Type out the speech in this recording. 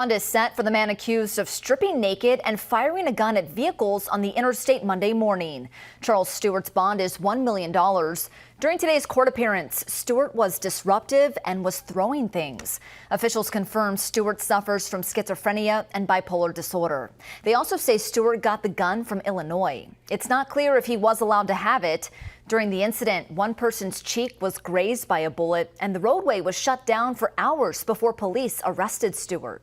Bond is set for the man accused of stripping naked and firing a gun at vehicles on the interstate Monday morning. Charles Stuart's bond is $1 million. During today's court appearance, Stuart was disruptive and was throwing things. Officials confirm Stuart suffers from schizophrenia and bipolar disorder. They also say Stuart got the gun from Illinois. It's not clear if he was allowed to have it. During the incident, one person's cheek was grazed by a bullet and the roadway was shut down for hours before police arrested Stuart.